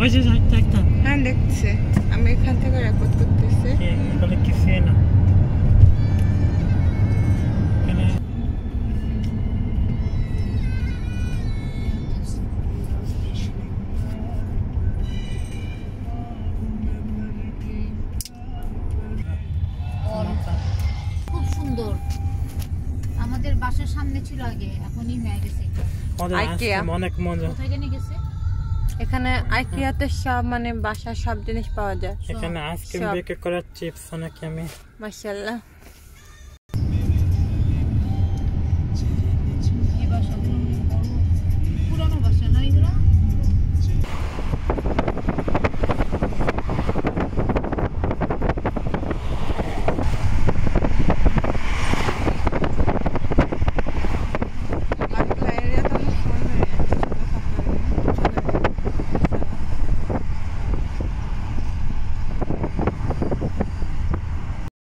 ওই যে একটা হ্যাঁ দেখছে, আমি এখান থেকে রেকর্ড করতেছি। এখানে কিছুই না, খুব সুন্দর। আমাদের বাসার সামনে ছিল আগে, এখনই হয়ে গেছে। অনেক মজা। কোথায় জানি গেছে? এখানে আইকিয়াতে সব মানে বাসার সব জিনিস পাওয়া যায়। এখানে আইসক্রিম বেক করার চিপস অনেক আমি মাশাআল্লাহ।